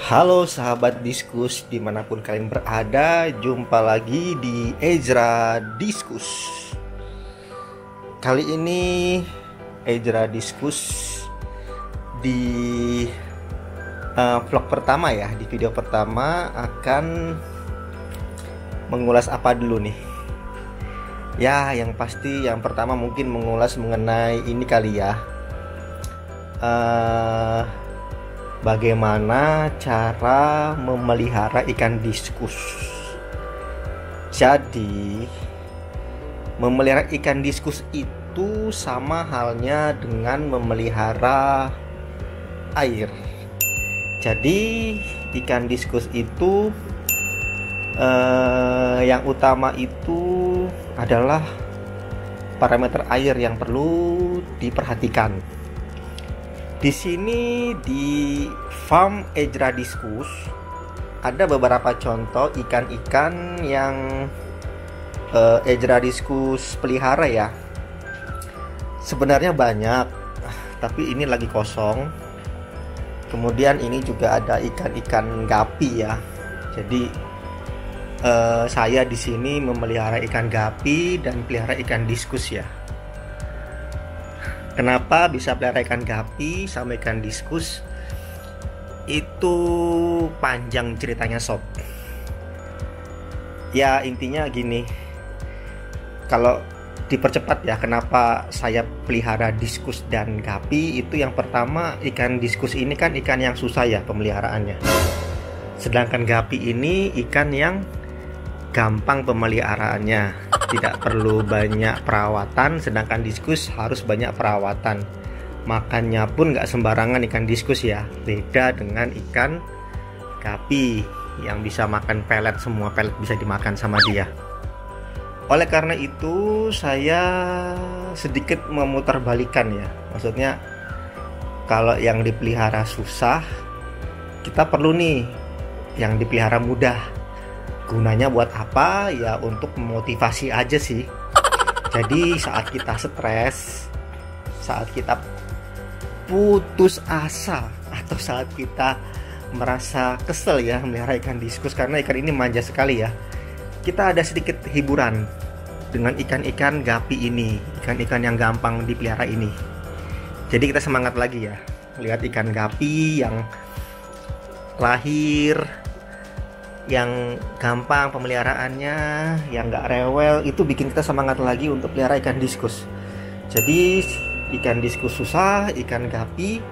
Halo sahabat Diskus dimanapun kalian berada, jumpa lagi di Ezra Diskus. Kali ini Ezra Diskus di vlog pertama ya, di video pertama akan mengulas apa dulu nih? Ya, yang pasti yang pertama mungkin mengulas mengenai ini kali ya. Bagaimana cara memelihara ikan diskus. Jadi memelihara ikan diskus itu sama halnya dengan memelihara air. Jadi ikan diskus itu yang utama itu adalah parameter air yang perlu diperhatikan. Di sini di farm Ezra Diskus ada beberapa contoh ikan-ikan yang Ezra Diskus pelihara ya. Sebenarnya banyak, tapi ini lagi kosong. Kemudian ini juga ada ikan-ikan gapi ya. Jadi saya di sini memelihara ikan gapi dan pelihara ikan diskus ya. Kenapa bisa pelihara ikan gapi sama ikan diskus? Itu panjang ceritanya sob. Ya intinya gini, kalau dipercepat ya, kenapa saya pelihara diskus dan gapi? Itu yang pertama, ikan diskus ini kan ikan yang susah ya pemeliharaannya. Sedangkan gapi ini ikan yang gampang pemeliharaannya, tidak perlu banyak perawatan, sedangkan diskus harus banyak perawatan. Makannya pun nggak sembarangan ikan diskus ya, beda dengan ikan gapi yang bisa makan pelet, semua pelet bisa dimakan sama dia. Oleh karena itu saya sedikit memutarbalikan ya, maksudnya kalau yang dipelihara susah, kita perlu nih yang dipelihara mudah. Gunanya buat apa? Ya untuk memotivasi aja sih. Jadi saat kita stres, saat kita putus asa, atau saat kita merasa kesel ya melihara ikan diskus karena ikan ini manja sekali ya, kita ada sedikit hiburan dengan ikan-ikan gapi ini, ikan-ikan yang gampang dipelihara ini. Jadi kita semangat lagi ya, lihat ikan gapi yang lahir, yang gampang pemeliharaannya, yang gak rewel, itu bikin kita semangat lagi untuk pelihara ikan diskus. Jadi ikan diskus susah, ikan gapi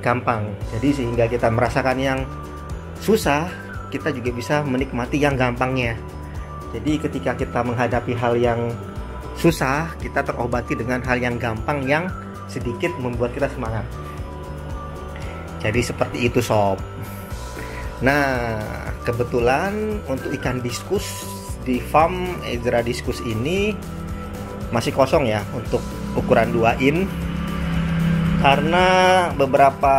gampang. Jadi sehingga kita merasakan yang susah, kita juga bisa menikmati yang gampangnya. Jadi ketika kita menghadapi hal yang susah, kita terobati dengan hal yang gampang yang sedikit membuat kita semangat. Jadi seperti itu sob. Nah, kebetulan untuk ikan diskus di farm Ezra Diskus ini masih kosong ya untuk ukuran 2 in, karena beberapa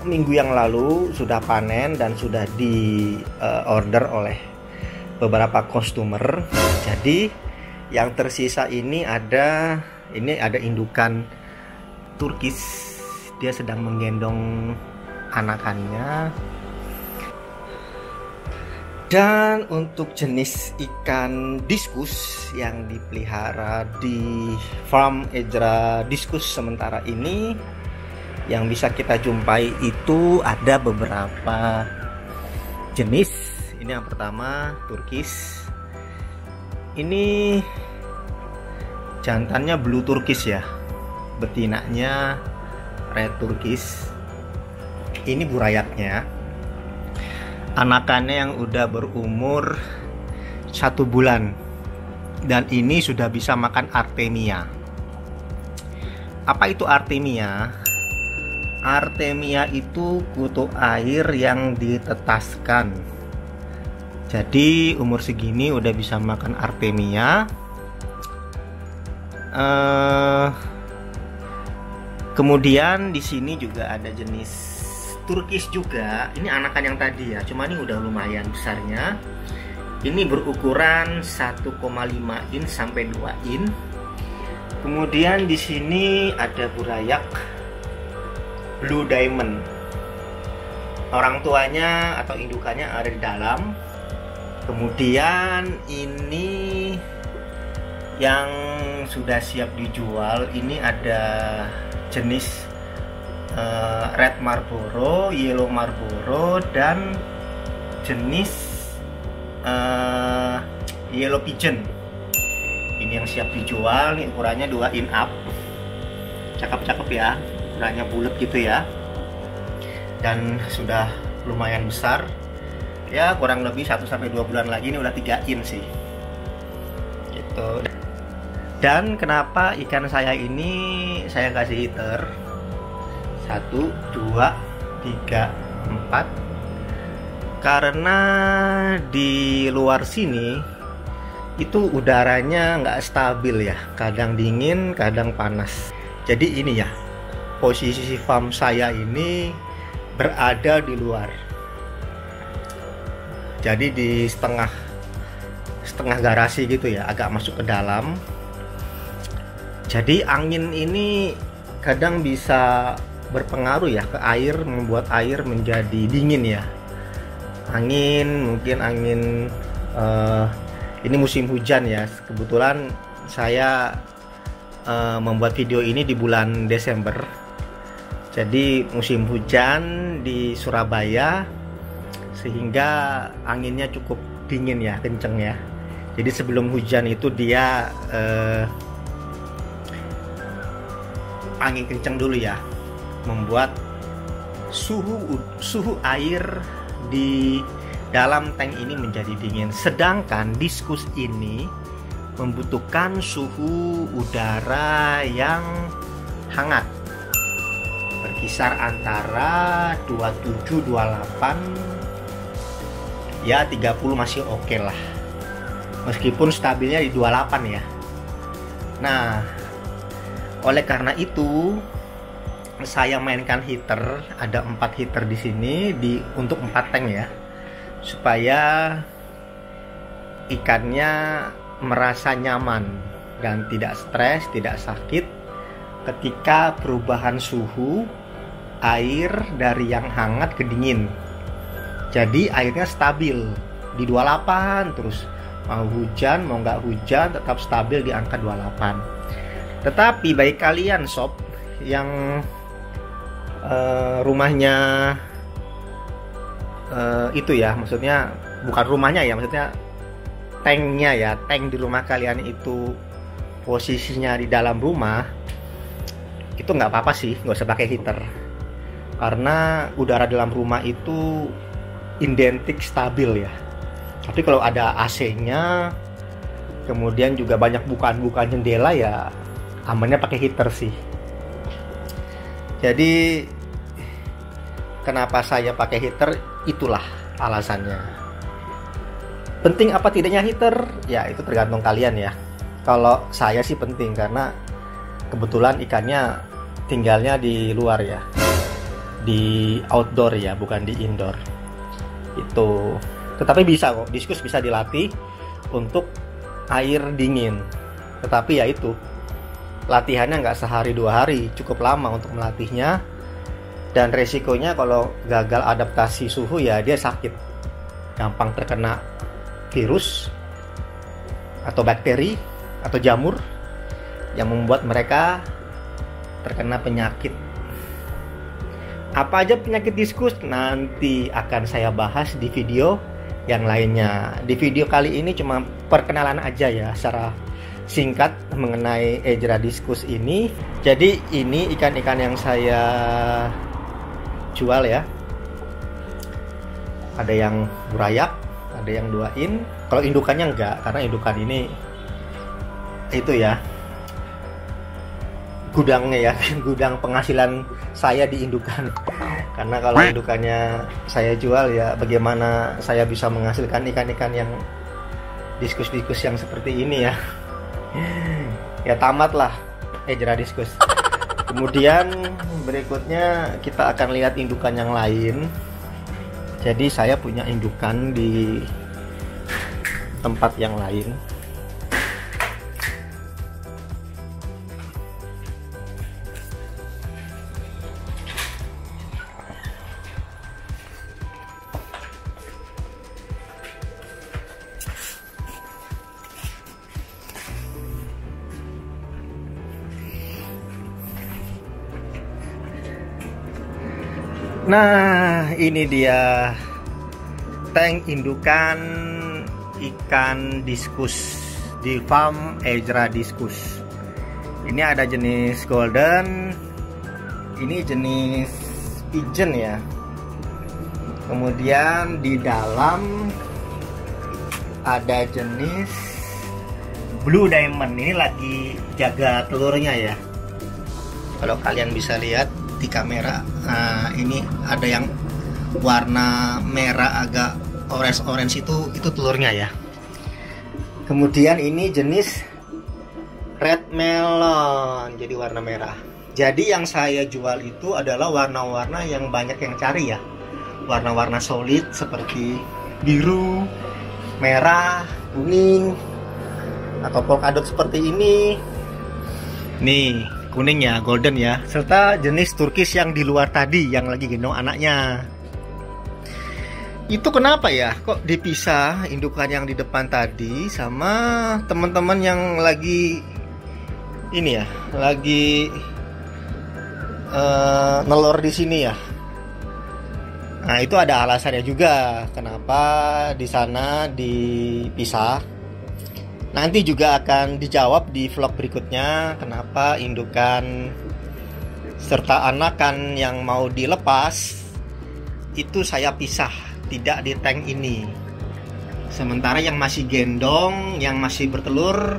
minggu yang lalu sudah panen dan sudah di order oleh beberapa customer. Jadi yang tersisa ini ada indukan Turkis, dia sedang menggendong anakannya. Dan untuk jenis ikan diskus yang dipelihara di farm Ezra Diskus sementara ini, yang bisa kita jumpai itu ada beberapa jenis. Ini yang pertama Turkis. Ini jantannya blue Turkis ya, betinanya red Turkis. Ini burayaknya. Anakannya yang udah berumur 1 bulan, dan ini sudah bisa makan artemia. Apa itu artemia? Artemia itu kutu air yang ditetaskan. Jadi umur segini udah bisa makan artemia. Kemudian di sini juga ada jenis Turkis juga. Ini anakan yang tadi ya, cuma ini udah lumayan besarnya. Ini berukuran 1,5 in sampai 2 in. Kemudian di sini ada burayak Blue Diamond. orang tuanya atau indukannya ada di dalam. Kemudian ini yang sudah siap dijual, ini ada jenis Red Marlboro, Yellow Marlboro, dan jenis Yellow Pigeon. Ini yang siap dijual, nih ukurannya 2 in up. Cakep-cakep ya, ukurannya bulat gitu ya. Dan sudah lumayan besar. Ya kurang lebih 1-2 bulan lagi ini udah 3 in sih. Gitu. Dan kenapa ikan saya ini saya kasih heater 1, 2, 3, 4, karena di luar sini itu udaranya nggak stabil ya, kadang dingin kadang panas. Jadi ini ya, posisi farm saya ini berada di luar, jadi di setengah garasi gitu ya, agak masuk ke dalam. Jadi angin ini kadang bisa berpengaruh ya ke air, membuat air menjadi dingin ya. Mungkin angin ini musim hujan ya. Kebetulan saya membuat video ini di bulan Desember. Jadi musim hujan di Surabaya, sehingga anginnya cukup dingin ya, kenceng ya. Jadi sebelum hujan itu dia angin kenceng dulu ya, membuat suhu air di dalam tank ini menjadi dingin. Sedangkan diskus ini membutuhkan suhu udara yang hangat, berkisar antara 27-28 ya, 30 masih oke lah, meskipun stabilnya di 28 ya. Nah, oleh karena itu saya mainkan heater, ada 4 heater di sini untuk 4 tank ya, supaya ikannya merasa nyaman dan tidak stres, tidak sakit ketika perubahan suhu air dari yang hangat ke dingin. Jadi airnya stabil di 28 terus, mau hujan mau nggak hujan tetap stabil di angka 28. Tetapi bagi kalian sob yang rumahnya itu ya, maksudnya bukan rumahnya ya, maksudnya tanknya ya, tank di rumah kalian itu posisinya di dalam rumah, itu nggak apa-apa sih, nggak usah pakai heater, karena udara dalam rumah itu identik stabil ya. Tapi kalau ada AC-nya, kemudian juga banyak bukaan-bukaan jendela ya, amannya pakai heater sih. Jadi kenapa saya pakai heater, itulah alasannya. Penting apa tidaknya heater? Ya itu tergantung kalian ya. Kalau saya sih penting, karena kebetulan ikannya tinggalnya di luar ya, di outdoor ya, bukan di indoor. Itu. Tetapi bisa kok, diskus bisa dilatih untuk air dingin. Tetapi ya itu, latihannya nggak sehari 2 hari, cukup lama untuk melatihnya. Dan resikonya kalau gagal adaptasi suhu ya dia sakit, gampang terkena virus atau bakteri atau jamur yang membuat mereka terkena penyakit. Apa aja penyakit diskus nanti akan saya bahas di video yang lainnya. Di video kali ini cuma perkenalan aja ya, secara singkat mengenai Ejra diskus ini. Jadi ini ikan-ikan yang saya jual ya. Ada yang burayak, ada yang 2 in. Kalau indukannya enggak, karena indukan ini itu ya, gudangnya ya, gudang penghasilan saya di indukan. Karena kalau indukannya saya jual ya, bagaimana saya bisa menghasilkan ikan-ikan yang diskus-diskus yang seperti ini ya. Ya tamatlah Ejra diskus. Kemudian berikutnya kita akan lihat indukan yang lain. Jadi saya punya indukan di tempat yang lain. Nah, ini dia tank indukan ikan diskus di farm Ejra Diskus. Ini ada jenis golden, ini jenis pigeon ya. Kemudian di dalam ada jenis blue diamond. Ini lagi jaga telurnya ya. Kalau kalian bisa lihat di kamera, nah ini ada yang warna merah agak orange itu telurnya ya. Kemudian ini jenis red melon, jadi warna merah. Jadi yang saya jual itu adalah warna-warna yang banyak yang cari ya. Warna-warna solid seperti biru, merah, kuning, atau polkadot seperti ini. Nih, kuning ya, golden ya. Serta jenis turkis yang di luar tadi, yang lagi gendong anaknya. Itu kenapa ya kok dipisah indukan yang di depan tadi sama teman-teman yang lagi ini ya, lagi nelor di sini ya. Nah, itu ada alasannya juga kenapa di sana dipisah. Nanti juga akan dijawab di vlog berikutnya kenapa indukan serta anakan yang mau dilepas itu saya pisah, tidak di tank ini. Sementara yang masih gendong, yang masih bertelur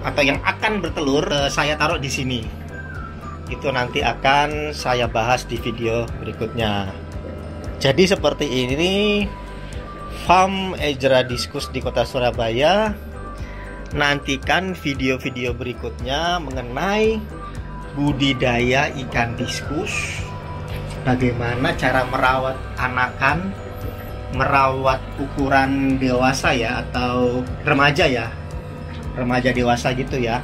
atau yang akan bertelur, saya taruh di sini. Itu nanti akan saya bahas di video berikutnya. Jadi seperti ini farm Ejra Diskus di kota Surabaya. Nantikan video-video berikutnya mengenai budidaya ikan diskus, bagaimana cara merawat anakan, merawat ukuran dewasa ya, atau remaja ya, remaja dewasa gitu ya,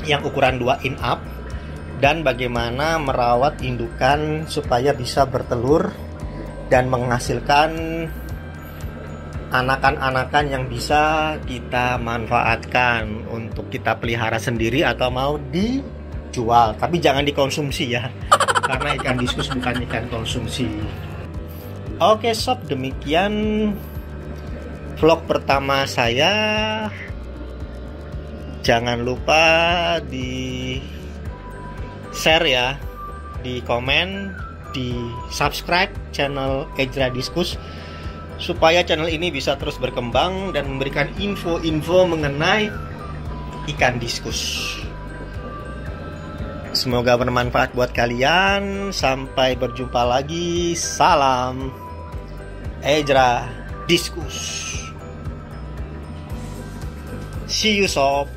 yang ukuran 2 in up, dan bagaimana merawat indukan supaya bisa bertelur dan menghasilkan anakan-anakan yang bisa kita manfaatkan untuk kita pelihara sendiri atau mau dijual, tapi jangan dikonsumsi ya. Karena ikan diskus bukan ikan konsumsi. Oke sob, demikian vlog pertama saya. Jangan lupa di share ya, di komen, di subscribe channel Ejra Diskus supaya channel ini bisa terus berkembang dan memberikan info-info mengenai ikan diskus. Semoga bermanfaat buat kalian. Sampai berjumpa lagi. Salam Ejra Diskus. See you sob.